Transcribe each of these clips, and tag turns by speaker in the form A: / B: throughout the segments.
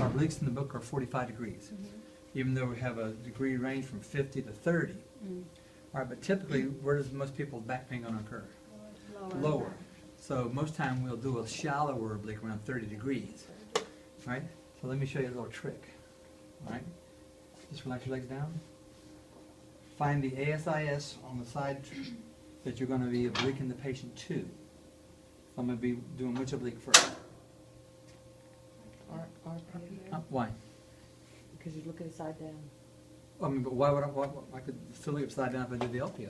A: our obliques in the book are 45 degrees, even though we have a degree range from 50 to 30. All right, but typically, where does most people's back pain gonna occur? Lower. So most time we'll do a shallower oblique around 30 degrees. All right? So let me show you a little trick. All right? Just relax your legs down. Find the ASIS on the side that you're going to be obliquing the patient to. So I'm going to be doing which oblique first? Why?
B: Because you're looking side down.
A: I mean, but why would I could still look upside down if I did the LPO?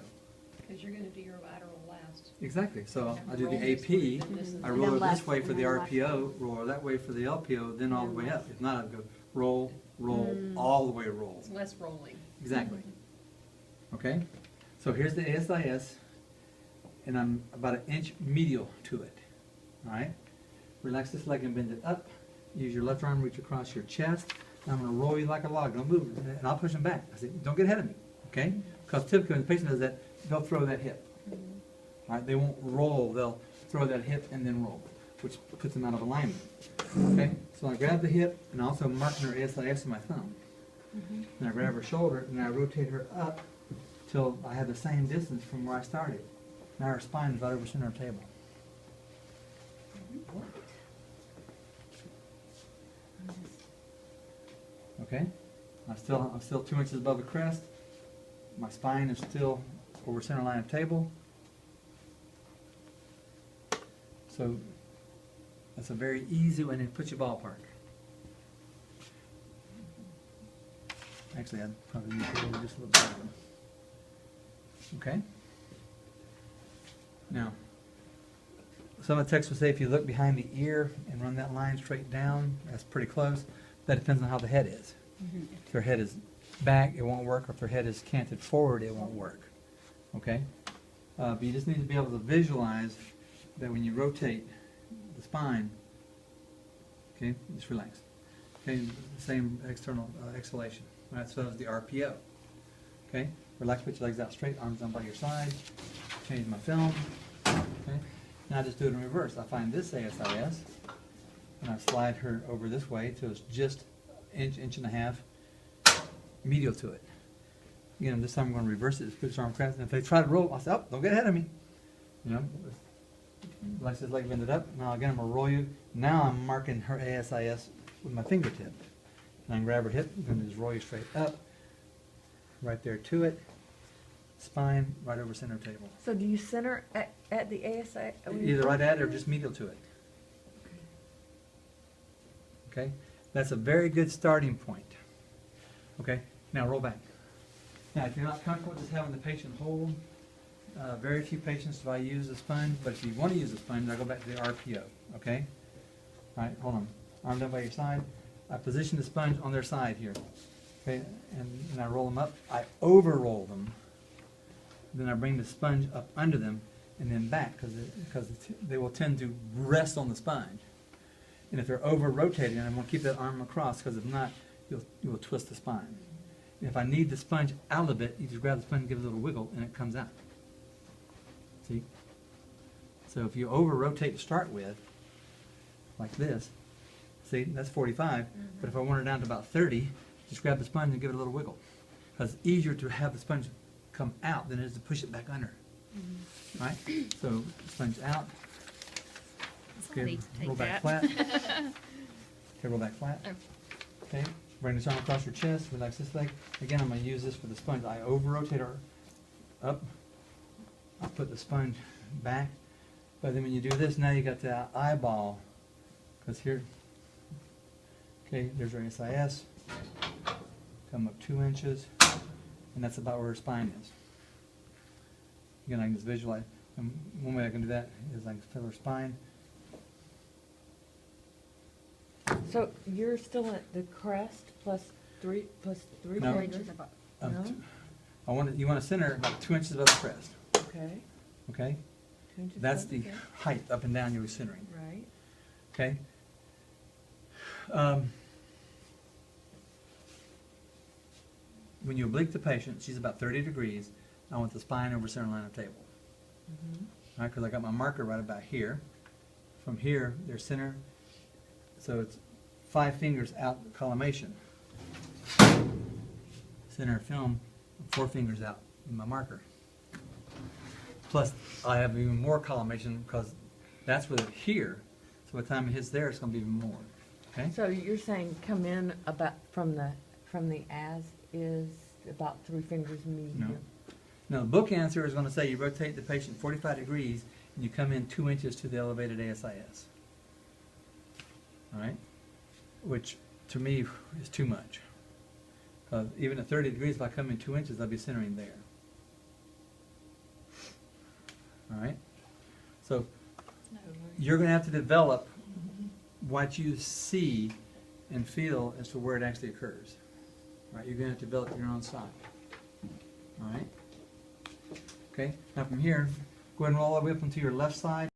C: Because you're going to do your lateral last.
A: Exactly. So I do
C: Roll
A: the
C: this way,
A: AP,
C: then this is
A: I
C: the-
A: roll
B: And
A: it
B: then
A: this
B: left,
A: way for
B: and
A: the
B: then left.
A: RPO, roll that way for the LPO, then all the way up. If not, I'd go roll, roll, all the way roll.
C: It's less rolling.
A: Exactly. Okay? So here's the ASIS, and I'm about an inch medial to it. All right? Relax this leg and bend it up. Use your left arm, reach across your chest. And I'm going to roll you like a log. Don't move. And I'll push them back. I say, don't get ahead of me. Okay? Because typically when the patient does that, they'll throw that hip. All right? They won't roll. They'll throw that hip and then roll, which puts them out of alignment. Okay? So I grab the hip and also marking her ASIS with my thumb. And I grab her shoulder and I rotate her up till I have the same distance from where I started. Now her spine is right over center of the table. Okay? I'm still 2 inches above the crest. My spine is still over center line of table. So that's a very easy way to put your ballpark. Actually, I'd probably need to go just a little bit. Okay? Now, some of the texts will say if you look behind the ear and run that line straight down, that's pretty close. That depends on how the head is. If their head is back, it won't work. Or if their head is canted forward, it won't work. Okay? But you just need to be able to visualize that when you rotate the spine, okay, just relax. Okay, same external exhalation. Right, so is the RPO. Okay, relax, put your legs out straight, arms down by your side. Change my film. Okay, now I just do it in reverse. I find this ASIS, and I slide her over this way till it's just inch and a half medial to it. Again, this time I'm going to reverse it. Just put his arm crossed, and if they try to roll, I say, "Oh, don't get ahead of me." You know, relax this leg, bend it up. Now again, I'm going to roll you. Now I'm marking her ASIS with my fingertip. And I can grab her hip, and then just roll you straight up, right there to it, spine, right over center table.
B: So do you center at the ASI?
A: Either right at it or just medial to it. Okay? That's a very good starting point. Okay? Now roll back. Now if you're not comfortable just having the patient hold, very few patients do I use a sponge, but if you want to use a sponge, I go back to the RPO. Okay? All right, hold on. Arm down by your side. I position the sponge on their side here. Okay, and I roll them up. I over-roll them. Then I bring the sponge up under them and then back because they will tend to rest on the sponge. And if they're over-rotating, I'm going to keep that arm across because if not, you will twist the spine. And if I need the sponge out of it, you just grab the sponge and give it a little wiggle and it comes out. See? So if you over-rotate to start with, like this, see, that's 45, but if I want her down to about 30, just grab the sponge and give it a little wiggle. Because it's easier to have the sponge come out than it is to push it back under. Right? So, sponge out.
C: I'll need to take
A: roll back
C: that.
A: flat. Okay, roll back flat. Okay, bring this arm across your chest, relax this leg. Again, I'm going to use this for the sponge. I over-rotate her up. I put the sponge back. But then when you do this, now you got the eyeball. Because here, okay, there's our SIS. Come up 2 inches, and that's about where her spine is. Again, I can just visualize. And one way I can do that is I can feel her spine.
B: So you're still at the crest plus three
A: No.
B: fingers? No?
A: You want to center about 2 inches above the crest.
B: Okay.
A: Okay,
B: 2 inches
A: that's
B: above,
A: the
B: okay.
A: height up and down you were centering.
B: Right.
A: Okay. When you oblique the patient, she's about 30 degrees. I want the spine over center line of table.
B: Mm-hmm.
A: All right, because I got my marker right about here. From here, their center, so it's 5 fingers out the collimation. Center of film, 4 fingers out in my marker. Plus, I have even more collimation because that's with it here. So by the time it hits there, it's going to be even more. Okay?
B: So you're saying come in about from the as is about 3 fingers medium?
A: No. No, the book answer is going to say you rotate the patient 45 degrees and you come in 2 inches to the elevated ASIS. All right? Which, to me, is too much. Even at 30 degrees, if I come in 2 inches, I'll be centering there. All right? So you're going to have to develop what you see and feel as to where it actually occurs. All right? You're going to have to develop your own side. All right? Okay? Now from here, go ahead and roll all the way up onto your left side.